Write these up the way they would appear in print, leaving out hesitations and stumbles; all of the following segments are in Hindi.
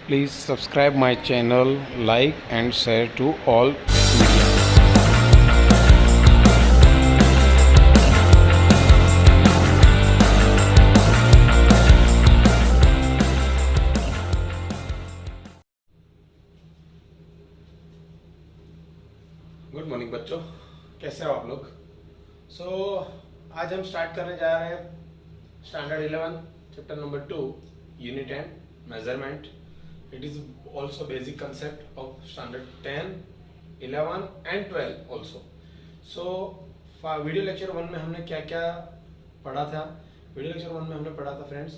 Please subscribe my channel, like and share to all media. Good morning बच्चों, कैसे हो आप लोग। आज हम स्टार्ट करने जा रहे हैं standard 11 chapter number 2 unit and measurement. It is also basic concept of standard 10, 11 and 12 also. Video lecture 1 में हमने क्या क्या पढ़ा था। वीडियो लेक्चर 1 में हमने पढ़ा था friends,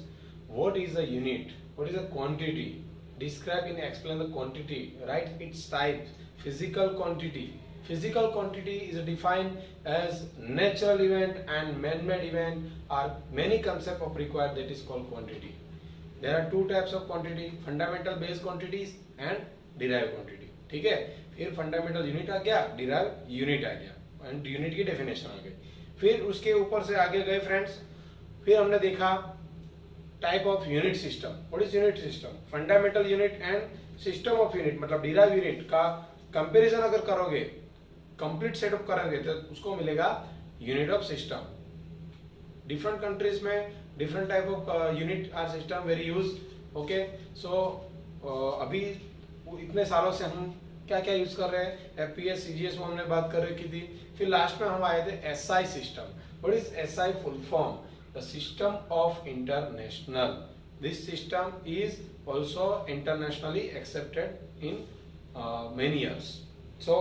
what is a unit, what is a quantity, describe and explain the quantity, right it's type, physical quantity. Physical quantity is defined as natural event and man-made event are many concepts of required that is called quantity. There are two types of quantity, fundamental base quantities and derived quantity. ठीक है, फिर fundamental unit आ गया, derived unit आ गया and unit की definition आ गई. फिर उसके ऊपर से आगे गए फ्रेंड्स, फिर हमने देखा type of unit system. What is unit system? Fundamental unit and system of unit मतलब derived unit का कंपैरिजन अगर करोगे, कंप्लीट सेटअप करेंगे तो उसको मिलेगा unit of system. Different countries में different type of unit are system very use. Okay, so अभी इतने सालों से हम क्या क्या यूज कर रहे हैं, एफपीएस सीजीएस में हमने बात कर रखी थी. फिर लास्ट में हम आए थे SI system. What is SI full form? The system of international. This system is also internationally accepted in many years. So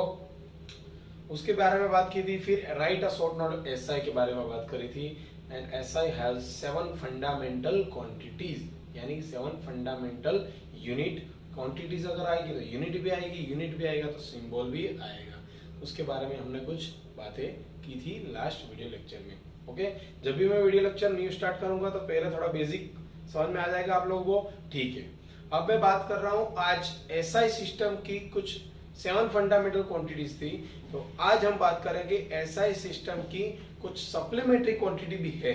उसके बारे में बात की थी. फिर write a short note SI के बारे में बात करी थी. And SI has 7 fundamental quantities, यानी 7 फंडामेंटल यूनिट. क्वांटिटीज अगर आएगी तो यूनिट भी आएगी, यूनिट भी आएगा तो सिंबल भी आएगा. उसके बारे में हमने कुछ बातें की थी लास्ट वीडियो लेक्चर में. ओके, जब भी मैं वीडियो लेक्चर न्यू स्टार्ट करूंगा तो पहले थोड़ा बेसिक समझ में आ जाएगा आप लोगों को. ठीक है, अब मैं बात कर रहा हूं आज एसआई सिस्टम की कुछ 7 फंडामेंटल क्वांटिटीज थी. तो आज हम बात करेंगे एसआई सिस्टम की कुछ सप्लीमेंट्री क्वांटिटी भी है.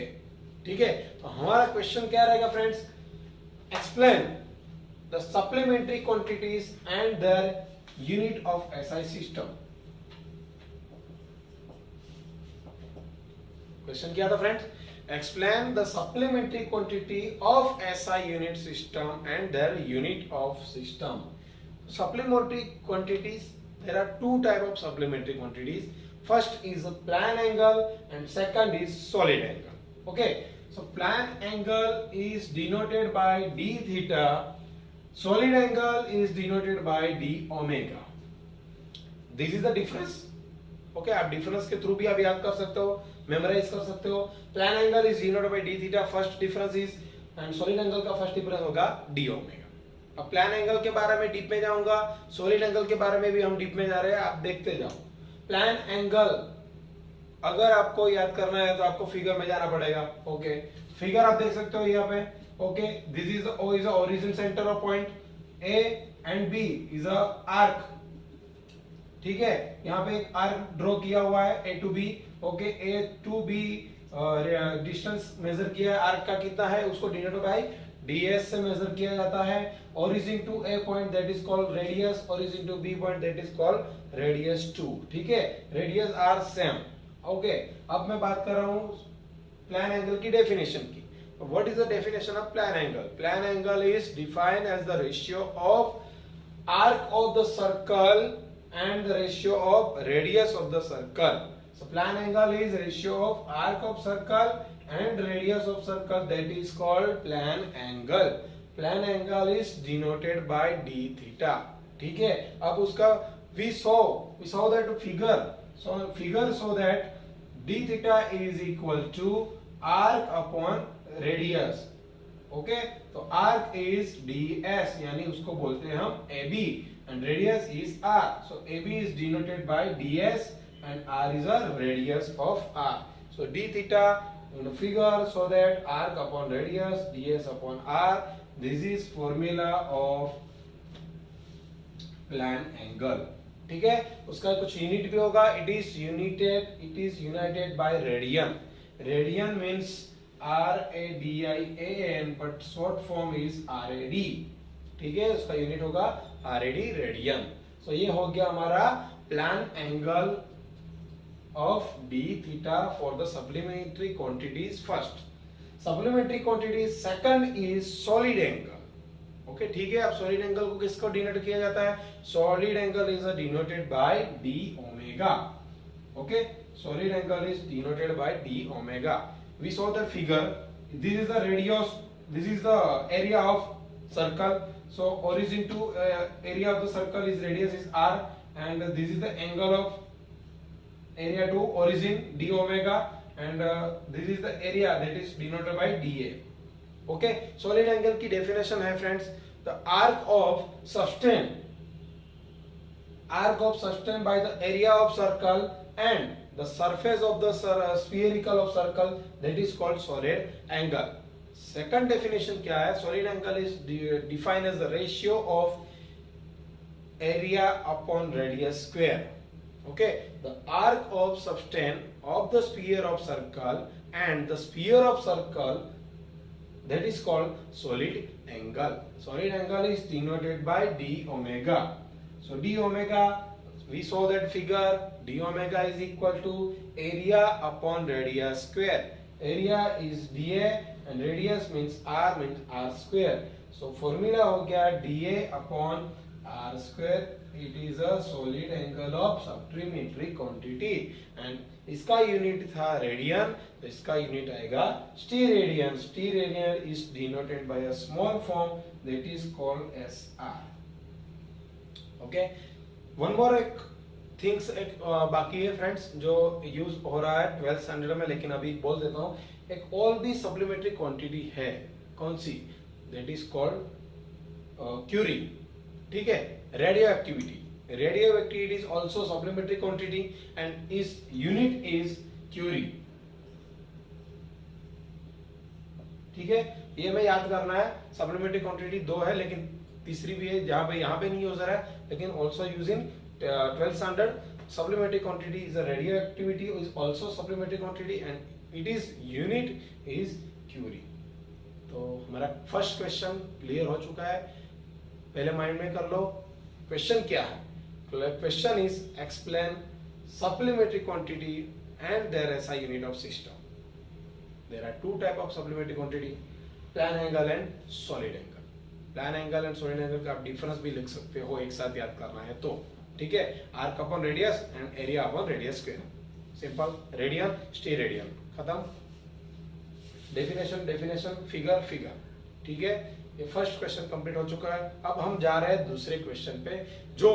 ठीक है, तो हमारा क्वेश्चन क्या रहेगा friends, explain the supplementary quantities and their unit of SI system. Question क्या था friends, explain the supplementary quantity of SI unit system and their unit of system. Supplementary quantities, there are two type of supplementary quantities. First is a plan angle and second is solid angle. Okay, so plan angle is denoted by d theta, solid angle is denoted by d omega. This is the difference. Okay, आप डिफरेंस के थ्रू भी आप याद कर सकते हो, मेमोराइज कर सकते हो. Plan angle is denoted bye d theta, first difference is, and solid angle का फर्स्ट डिफरेंस होगा d ओमेगा. अब प्लान एंगल के बारे में डीप में जाऊंगा, सॉलिड एंगल के बारे में भी हम डीप में जा रहे हैं, आप देखते जाओ. प्लान एंगल अगर आपको याद करना है तो आपको फिगर में जाना पड़ेगा. ओके, फिगर आप देख सकते हो यहाँ पे. Okay, this is O is origin centre of point, A and B is a arc. ठीक है, यहाँ पे एक आर्क ड्रॉ किया हुआ है A to B. Okay, A to B distance measure किया है, आर्क का कितना है उसको डिनोट बाय ds से मेजर किया जाता है. origin to a point that is called radius, origin to b point that is called radius 2. ठीक है, radius are same. ओके, अब मैं बात कर रहा हूँ प्लान एंगल की डेफिनेशन की. What is the definition of plane angle? Plane angle is defined as the ratio of arc of the circle and the ratio of radius of the circle. So plane angle is ratio of arc of circle and radius of circle, that is called plan angle. Plan angle is denoted by d theta. ठीक है, अब उसका we saw that figure. So figure show that d theta is equal to arc upon radius. Okay, तो arc is ds, यानी उसको बोलते हैं हम AB and radius is r. So AB is denoted by ds and r is a radius of r. So d theta in the figure so that arc upon radius ds upon r. This is formula of plan angle. ठीक है, उसका कुछ यूनिट भी होगा. it is united by radian. Radian means RADIAN but short form is RAD. ठीक है, उसका यूनिट होगा आरएडी, रेडियन। सो ये हो गया हमारा plan angle of D theta for the supplementary quantities first. Supplementary quantity second is solid angle. Okay, ठीक है। अब सॉलिड एंगल को किसको डिनोट किया जाता है? Solid angle is denoted by d omega. Okay, solid angle is denoted by d omega. We saw the figure, this is the radius, this is the area of circle. So origin to area of the circle is radius is r, and this is the angle of area to origin d omega, and this is the area that is denoted by dA. Okay, solid angle की definition है friends, the arc of sustain by the area of circle and the surface of the spherical of circle, that is called solid angle. Second definition क्या है? Solid angle is defined as the ratio of area upon radius square. Okay, the arc of sustain of the sphere of circle and the sphere of circle, that is called solid angle. Solid angle is denoted by d omega. So d omega, we saw that figure, d omega is equal to area upon radius square. Area is dA and radius means r square. So formula हो गया dA upon r square. It is a solid angle of supplementary quantity, and इसका यूनिट था रेडियन, तो इसका यूनिट आएगा स्टीरेडियन. स्टीरेडियन is denoted by a small form that is called SR. Okay, one more things बाकी है फ्रेंड्स जो यूज हो रहा है 12th स्टैंडर्ड में, लेकिन अभी बोल देता हूँ. एक और भी सप्लीमेंट्री क्वांटिटी है, कौन सी? That is called curie. ठीक है, radioactivity. Radioactivity is also supplementary quantity and is unit is curie. ठीक है, ये मैं याद करना है. सप्लीमेंट्री क्वांटिटी दो है, लेकिन तीसरी भी है जहां पे यहाँ पे नहीं यूज रहा है, लेकिन also use in 12th standard. Supplementary quantity is a radioactivity, is also supplementary quantity, and it is unit is Curie. तो हमारा फर्स्ट क्वेश्चन क्लियर हो चुका है. पहले माइंड में कर लो क्वेश्चन क्या है. Question is explain supplementary quantity and their SI unit of system. There are two type of supplementary quantity, plane angle and solid angle. Plane angle and solid angle का आप डिफरेंस भी लिख सकते हो, एक साथ याद करना है तो. ठीक है, arc upon radius and area upon radius square. Simple. Radian, steradian, खत्म. Definition, figure. ठीक है, ये फर्स्ट क्वेश्चन कंप्लीट हो चुका है. अब हम जा रहे हैं दूसरे क्वेश्चन पे, जो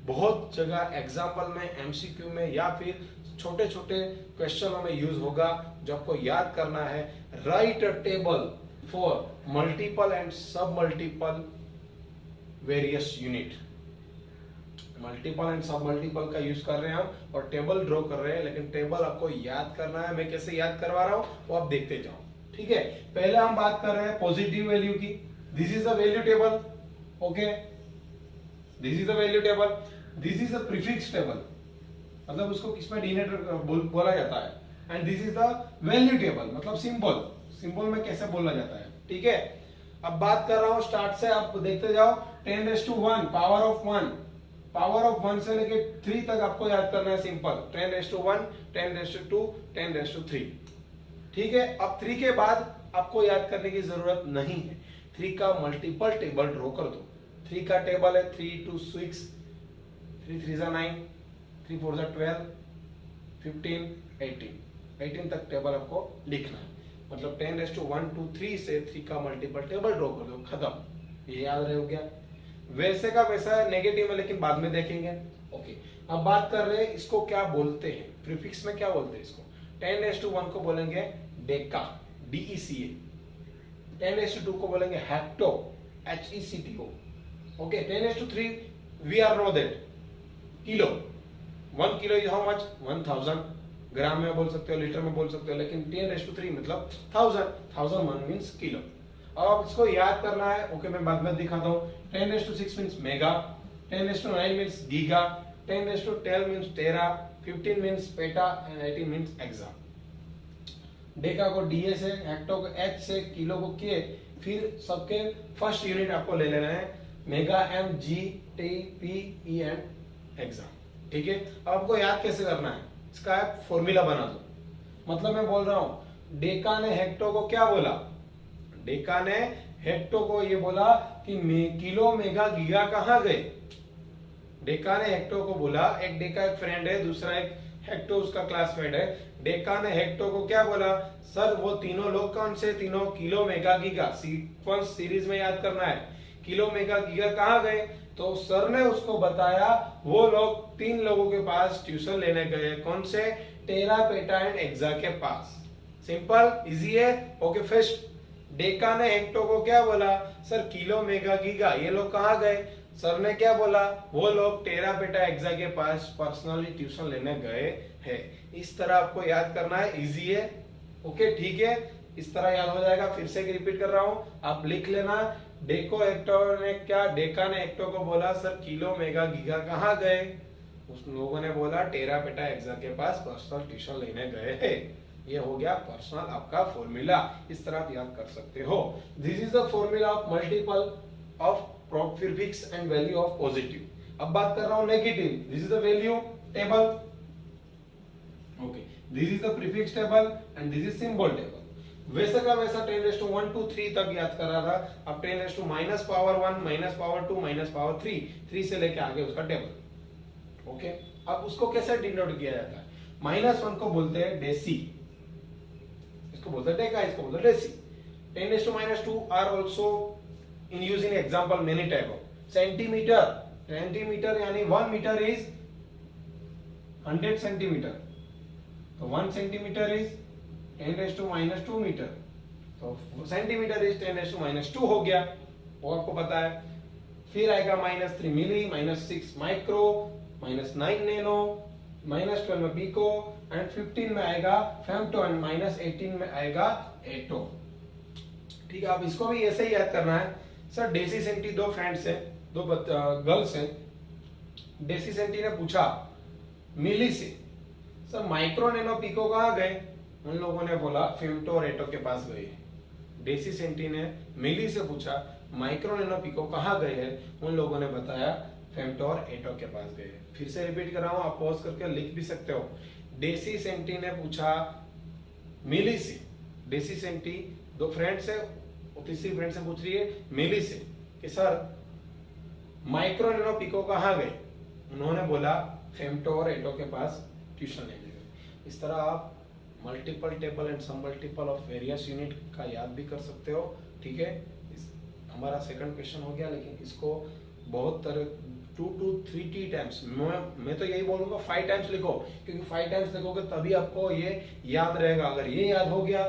बहुत जगह एग्जाम्पल में, एमसीक्यू में या फिर छोटे छोटे क्वेश्चनों में यूज होगा, जो आपको याद करना है. Write a table for multiple and sub multiple various unit. Multiple and sub multiple का यूज कर रहे हैं हम, और टेबल ड्रॉ कर रहे हैं, लेकिन टेबल आपको याद करना है. मैं कैसे याद करवा रहा हूं वो आप देखते जाओ. ठीक है, पहले हम बात कर रहे हैं पॉजिटिव वैल्यू की. This is the value table. Okay, this is the value table. This is the prefix table, मतलब उसको किसमें डिनोट बोला जाता है. And this is the value table, मतलब सिंबल में कैसे बोला जाता है. ठीक है, अब बात कर रहा हूं स्टार्ट से, आप देखते जाओ. 10⁻1 पावर ऑफ 1 से लेके 3 तक आपको याद करना है. सिंपल. 10⁻1, 10⁻2, 10⁻3. ठीक है, अब 3 के बाद आपको याद करने की जरूरत नहीं है. 3 का मल्टीपल टेबल ड्रॉ कर दो. 3 का टेबल है 3 2 6, 3 3 9, 3 4 12, 15, 18 तक टेबल आपको लिखना है. मतलब 10⁻1 2 3 से 3 का मल्टीपल टेबल ड्रॉ कर दो, खत्म. ये याद रहे हो गया. वैसे का वैसा नेगेटिव है, लेकिन बाद में देखेंगे. ओके, अब बात कर रहे हैं इसको क्या बोलते हैं. प्रीफिक्स में क्या बोलते हैं इसको. 10⁻1 को बोलेंगे डेका, DECA. 10⁻2 को बोलेंगे hecto, HECTO. Okay, 10⁻3 we are know that kilo. 1 kilo is how much? 1000. Gram में बोल सकते हो, लीटर में बोल सकते हो, लेकिन 10⁻3 मतलब 1000 मीन्स किलो. अब इसको याद करना है. ओके, मैं बाद में दिखाता हूँ. 10⁻6 means mega, 10⁻9 means giga, 10⁻10 means tera, 15 means peta and 18 means exa. Deca को DA से, हेक्टो को H से, किलो को K, फिर सबके फर्स्ट यूनिट आपको ले लेना है mega M G T P E and exam. ठीक है, अब आपको याद कैसे करना है, इसका आप फॉर्मूला बना दो। मतलब मैं बोल रहा हूं डेका ने हेक्टो को क्या बोला, डेका ने हेक्टो को ये बोला कि किलो मेगा गीगा कहां गए। डेका ने हेक्टो को बोला, एक डेका एक फ्रेंड है, दूसरा एक हेक्टो उसका क्लासमेट है। डेका ने हेक्टो को क्या बोला, सर वो तीनों लोग कौन से, तीनों kilo mega giga sequence series में याद करना है, किलो मेगा गीगा कहां गए। तो सर ने उसको बताया वो लोग 3 लोगों के पास ट्यूशन लेने गए, कौन से, टेरा पेटा एंड एक्सा के पास। सिंपल इजी है। ओके, फर्स्ट डेका ने हेक्टो को क्या बोला, सर किलो मेगा गीगा ये लोग कहां गए। सर ने क्या बोला, वो लोग टेरा पेटा एक्सा के पास पर्सनली ट्यूशन लेने गए हैं। इस तरह आपको याद करना है, इजी है। ओके ठीक है, इस तरह याद हो जाएगा। फिर से रिपीट कर रहा हूं, आप लिख लेना। डेका ने हेक्टो को बोला, सर किलो मेगा गीगा कहां गए। उस लोगों ने बोला टेरा पेटा एक्सा के पास पर्सनल ट्यूशन लेने गए हैं। ये हो गया पर्सनल आपका फॉर्मूला, इस तरह आप याद कर सकते हो। This is the formula of multiple of prefix and value of positive. अब बात कर रहा हूं negative, this is the value table. Okay, this is the prefix table and this is symbol table. वैसे का वैसा 10⁻1 to 3 तक याद कर रहा था, अब 10⁻⁻1 -2 -3 3 से लेके आगे उसका टेबल। ओके, अब उसको कैसे डिनोट किया जाता है, -1 को बोलते हैं डेसी, इसको बोलते हैं डेका, इसको बोलते हैं deci. 10⁻2 are also in use in example many type of centimetre यानी 1 मीटर इज 100 सेंटीमीटर, तो 1 सेंटीमीटर इज 10⁻2 मीटर, तो सेंटीमीटर इज 10⁻2 हो गया, वो आपको पता है। फिर आएगा -3 मिली, -6 माइक्रो, -9 नैनो, -12 में पिको एंड 15 में आएगा फेम्टो एंड -18 में आएगा एटो। ठीक है, आप इसको भी ऐसे ही याद करना है। सर डेसी सेंटी, 2 फ्रेंड्स हैं, 2 गर्ल्स हैं। डेसी सेंटी ने पूछा मिली से, सर माइक्रो नैनो पिको कहां गए। उन लोगों ने बोला फेम्टो और एटो के पास गए। डेसी सेंटी ने मिली से पूछा माइक्रो नैनो पिको कहां गए हैं, उन लोगों ने बताया फेम्टो और एटो के पास गए। फिर से रिपीट कर रहा हूं, आप पॉज करके लिख भी सकते हो। डेसी सेंटी ने पूछा मिली से, डेसी सेंटी 2 फ्रेंड्स है, तीसरी फ्रेंड से पूछ रही है मिली से कि सर माइक्रो नैनो पिको कहां गए। उन्होंने बोला फेम्टो और एटो के पास ट्यूशन लेने गए। इस तरह आप multiple table and some multiple of various unit का याद भी कर सकते हो। ठीक है, हमारा सेकंड क्वेश्चन हो गया, लेकिन इसको बहुत तरह 2 to 3 टाइम्स, मैं तो यही बोलूंगा 5 टाइम्स लिखो, क्योंकि 5 टाइम्स लिखोगे तभी आपको ये याद रहेगा। अगर ये याद हो गया,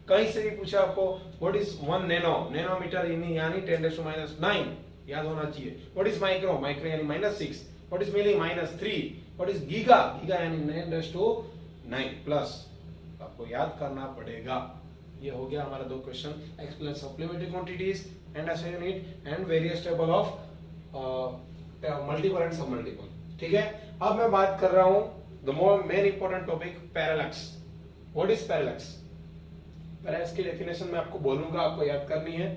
कहीं से भी पूछा आपको व्हाट इज 1 नैनोमीटर यानी 10⁻9 याद होना चाहिए। व्हाट इज माइक्रो यानी -6, what is milli -3, what is giga यानी 10⁻9 प्लस, आपको याद करना पड़ेगा। ये हो गया हमारा 2 question, explain supplementary quantities and SI unit and various table of multiple and sub multiple. ठीक है, अब मैं बात कर रहा हूं the main important topic parallax. What is parallax. Parallax की डेफिनेशन मैं आपको बोलूंगा, आपको याद करनी है,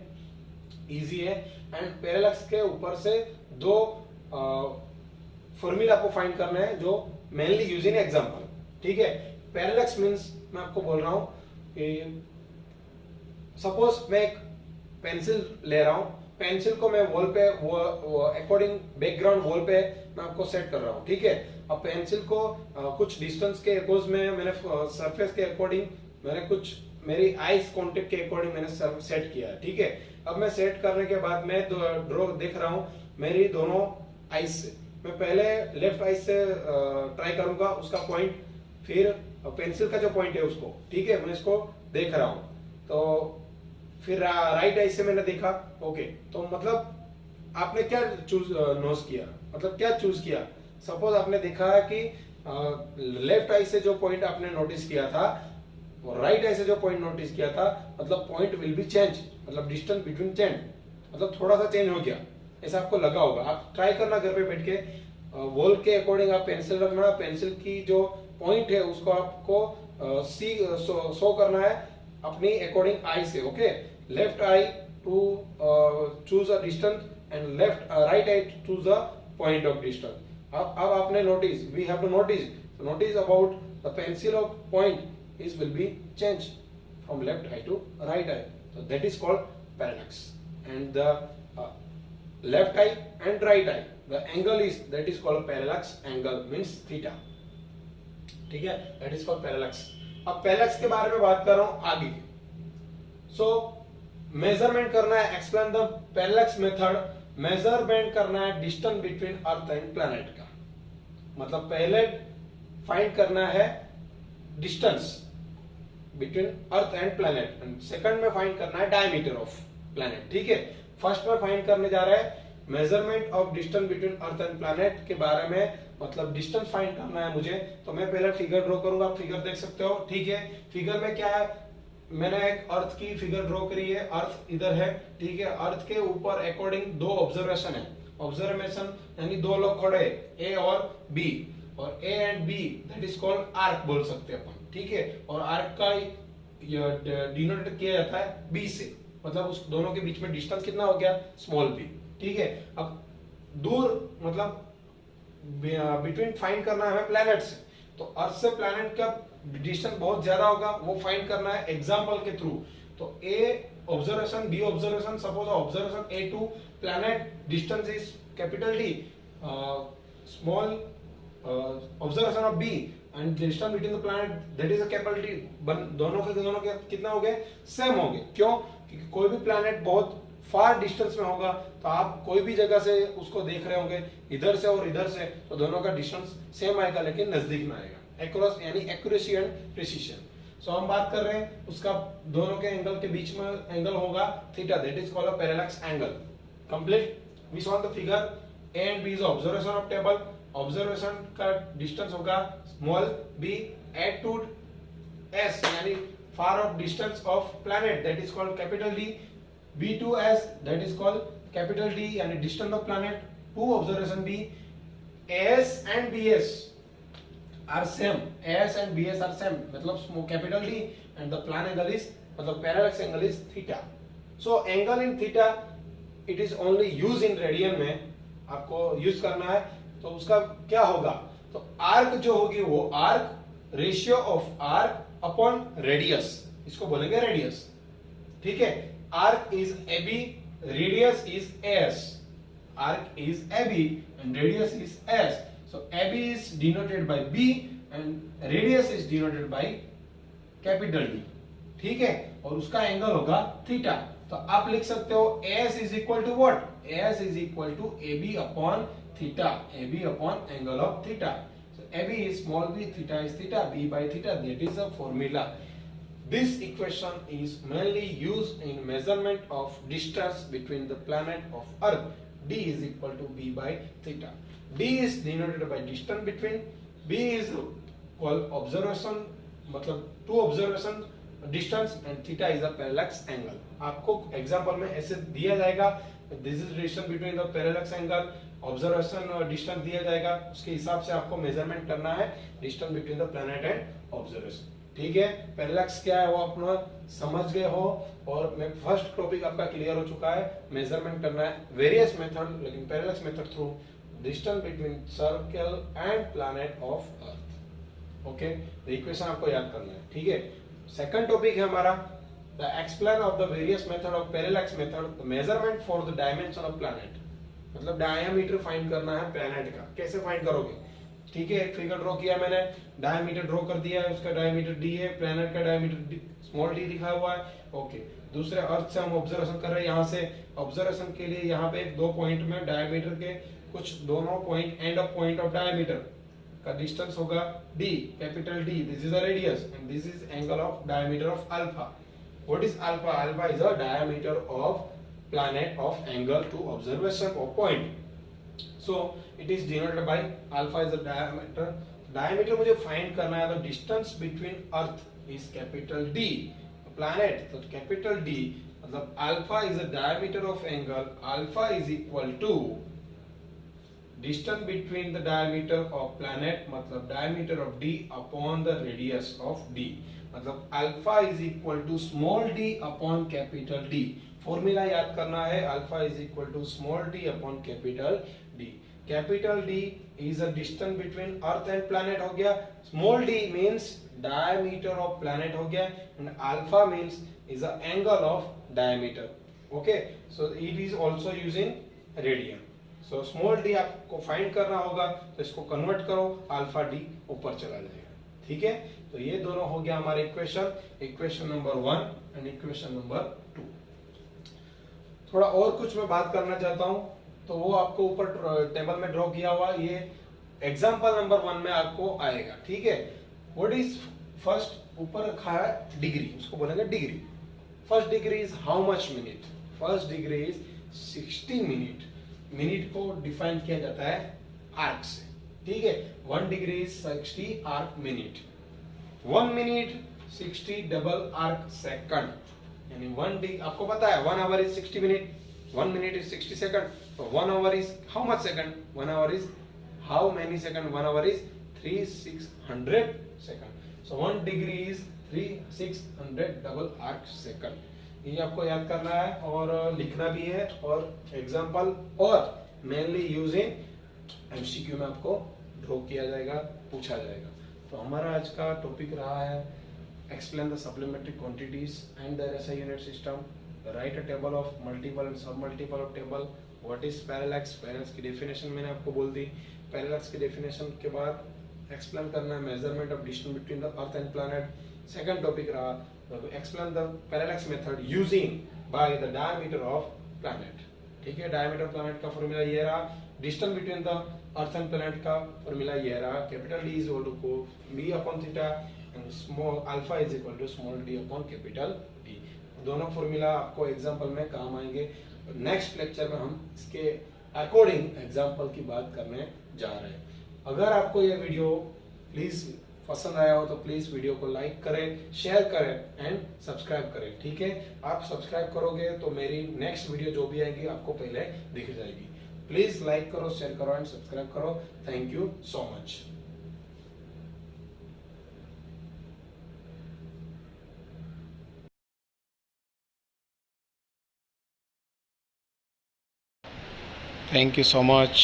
इजी है। एंड पैरेलैक्स के ऊपर से 2 फॉर्मूला आपको फाइंड करना है जो मेनली यूज इन एग्जांपल। ठीक है, पैरेलैक्स मींस मैं आपको बोल रहा हूं कि सपोज मैं एक पेंसिल ले रहा हूं, पेंसिल को मैं वॉल पे अकॉर्डिंग बैकग्राउंड वॉल पे मैं आपको सेट कर रहा हूं। ठीक है, अब पेंसिल को कुछ डिस्टेंस के अकोर्ड में मैंने सरफेस के अकॉर्डिंग मैंने कुछ मेरी आईज कांटेक्ट के अकॉर्डिंग मैंने सेट किया है। ठीक है, अब मैं सेट करने के बाद मैं ड्रॉ देख रहा हूं मेरी दोनों आईज से। मैं पहले लेफ्ट आईज से ट्राई करूंगा उसका पॉइंट, फिर पेंसिल का जो पॉइंट है उसको। ठीक है, मैं इसको देख रहा हूं, तो फिर राइट आईज से मैंने देखा। ओके, तो मतलब आपने क्या नोस किया, मतलब क्या चूज किया। सपोज आपने देखा कि लेफ्ट आई से जो पॉइंट आपने नोटिस किया था और राइट आई से जो पॉइंट नोटिस किया था, मतलब पॉइंट विल बी चेंज, मतलब डिस्टेंस बिटवीन चेंज, मतलब थोड़ा सा चेंज हो गया, ऐसा आपको लगा होगा। आप ट्राई करना घर पे बैठ के, वॉल के अकॉर्डिंग आप पेंसिल रखना, पेंसिल की जो पॉइंट है उसको आपको शो करना है अपनी अकॉर्डिंग आई से। Okay, left eye to choose a distance and left right eye to choose a point of distance. अब आपने notice, we have to notice about the pencil of point is will be change from left eye to right eye. So that is called parallax. And the left eye and right eye, the angle is that is called parallax angle, means theta. ठीक है, that is called parallax. अब parallax के बारे में बात कर रहा हूं आगे. So measurement करना है, explain the parallax method. measurement करना है distance between earth and planet का. मतलब पहले find करना है distance between earth and planet, and second में फाइंड करना है डायमीटर ऑफ प्लैनेट. ठीक है, फर्स्ट में फाइंड करने जा रहा है measurement of distance between earth and planet के बारे में, मतलब डिस्टेंस फाइंड करना है मुझे. तो मैं पहले फिगर ड्रॉ करूंगा, आप फिगर देख सकते हो. ठीक है, फिगर में क्या है, मैंने एक अर्थ की फिगर ड्रॉ करी है. अर्थ इधर है, ठीक है. अर्थ के ऊपर अकॉर्डिंग दो ऑब्जर्वेशन है. ऑब्जर्वेशन यानी दो लोग खड़े, ए और बी, और A and B that is called arc बोल सकते हैं अपन. ठीक है, और आर्क का डिनोटेड किया जाता है बी से, मतलब उस दोनों के बीच में डिस्टेंस कितना हो गया, स्मॉल बी. ठीक है, अब दूर मतलब बिटवीन फाइंड करना है हमें प्लैनेट से, तो अर्थ से प्लैनेट का डिस्टेंस बहुत ज्यादा होगा, वो फाइंड करना है एग्जांपल के थ्रू. तो A observation, B observation, suppose observation A to planet distance is capital D, small observation of B and distance between the planet that is a capital D. दोनों के कितना हो गए, सेम हो गए. क्यों, क्योंकि कोई भी प्लैनेट बहुत फार डिस्टेंस में होगा, तो आप कोई भी जगह से उसको देख रहे होंगे, इधर से और इधर से, तो दोनों का डिस्टेंस सेम आएगा लेकिन नजदीक में आएगा. एक्रोस यानी एक्यूरेसी एंड प्रिसिशन. सो हम बात कर रहे हैं उसका, दोनों के एंगल के बीच में एंगल होगा theta, that is called a parallax angle. Complete. We saw the figure, A and B is observation of table. Observation का डिस्टेंस होगा small b at to S यानी far of distance of planet, that is called capital D. B to S that is called capital D यानी distance of planet. Two observation B, S and B S are same, S and B S are same, मतलब capital D and the plan angle is, मतलब parallax angle is theta. So angle in theta it is only use in radian में, आपको यूज करना है. तो उसका क्या होगा, तो आर्क जो होगी वो arc ratio of arc upon radius, इसको बोलेंगे रेडियस. ठीक है, arc is AB, radius is S. Arc is AB and radius is S. So AB is denoted by B and radius is denoted by capital D. ठीक है, और उसका एंगल होगा थीटा. तो आप लिख सकते हो S is equal to what, S is equal to AB upon theta, AB upon angle of theta. So AB is small b, theta is theta, b by theta, that is a formula. This equation is mainly used in measurement of distance between the planet of Earth. D is equal to b by theta. D is denoted by distance between, b is called observation, मतलब two observation distance, and theta is a parallax angle. आपको एग्जांपल में ऐसे दिया जाएगा, this is distance between the parallax angle, observation और डिस्टेंस दिया जाएगा, उसके हिसाब से आपको मेजरमेंट करना है distance between the planet and observation. ठीक है, पैरेलैक्स क्या है वो अपना समझ गए हो, और मैं फर्स्ट टॉपिक आपका क्लियर हो चुका है. मेजरमेंट करना है वेरियस मेथड, लेकिन parallax method through distance between circle and planet of earth. Okay, the equation आपको याद करना है. ठीक है, सेकंड टॉपिक है हमारा the explain of the various method of parallax method, the measurement for the dimension of planet. मतलब डायमीटर फाइंड करना है प्लैनेट का. कैसे फाइंड करोगे, ठीक है, एक फिगर ड्रॉ किया मैंने, डायमीटर ड्रॉ कर दिया है, उसका डायमीटर डी है, प्लैनेट का डायमीटर स्मॉल डी लिखा हुआ है. ओके, दूसरे अर्थ से हम ऑब्जर्वेशन कर रहे हैं, यहाँ से ऑब्जर्वेशन के लिए यहाँ पे दो पॉइंट में डायमीटर के कुछ दोनों point, end of point of diameter का डिस्टेंस होगा D, capital D. This is the radius and this is angle of diameter of alpha. What is alpha? Alpha is a diameter of planet of angle to observation of point. So it is denoted by alpha is the diameter. Diameter मुझे find करना है, तो distance between earth is capital D. Planet तो capital D, मतलब alpha is the diameter of angle. Alpha is equal to distance between the diameter of planet, मतलब diameter of D upon the radius of D. मतलब alpha is equal to small D upon capital D. Formula याद करना है, alpha is equal to small D upon capital D. Capital D is a distance between earth and planet हो गया, small D means diameter of planet हो गया, and alpha means is a angle of diameter. Okay, so it is also using radian. So small D आपको फाइंड करना होगा, तो इसको कन्वर्ट करो, अल्फा डी ऊपर चला जाएगा। ठीक है, तो ये दोनों हो गया हमारे equation number 1 and equation number 2। थोड़ा और कुछ मैं बात करना चाहता हूं, तो वो आपको ऊपर टेबल में ड्रॉ किया हुआ, ये एग्जांपल नंबर 1 में आपको आएगा। ठीक है, व्हाट इज फर्स्ट, ऊपर रखा है डिग्री, उसको बोलेंगे degree. First degree is how much minute, first degree is 60 minute. Minute को डिफाइन किया जाता है आर्क से। ठीक है, 1 degree is 60 arc minute, 1 minute 60 double arc second, यानी 1 डिग्री, आपको पता है 1 our is 60 minute, 1 minute is 60 second, तो 1 our is how much second, 1 our is how many second, 1 our is 3600 second. So 1 degree is 3600 double arc second. ये आपको याद करना है और लिखना भी है, और एग्जांपल और मेनली यूजिंग एमसीक्यू में आपको ड्रॉ किया जाएगा, पूछा जाएगा। तो हमारा आज का टॉपिक रहा है explain the supplementary quantities and the SI unit system, write a table of multiple and sub multiple of table, what is parallax, parallax की डेफिनेशन मैंने आपको बोल दी। पैरेलैक्स की डेफिनेशन के बाद एक्सप्लेन करना है measurement of distance between the earth and planet. Second topic रहा explain the parallax method using by the diameter of planet. ठीक है, डायमीटर प्लैनेट का फॉर्मूला ये रहा, distance between the earth and planet का फॉर्मूला ये रहा, capital D is equal to b upon theta and small alpha is equal to small D upon capital D. दोनों फॉर्मूला आपको एग्जांपल में काम आएंगे। नेक्स्ट लेक्चर में हम इसके अकॉर्डिंग एग्जांपल की बात करने जा रहे हैं। अगर आपको ये वीडियो प्लीज पसंद आया हो तो प्लीज वीडियो को लाइक करें, शेयर करें एंड सब्सक्राइब करें। ठीक है, आप सब्सक्राइब करोगे तो मेरी नेक्स्ट वीडियो जो भी आएगी आपको पहले दिख जाएगी। प्लीज लाइक करो, शेयर करो एंड सब्सक्राइब करो। Thank you so much. Thank you so much.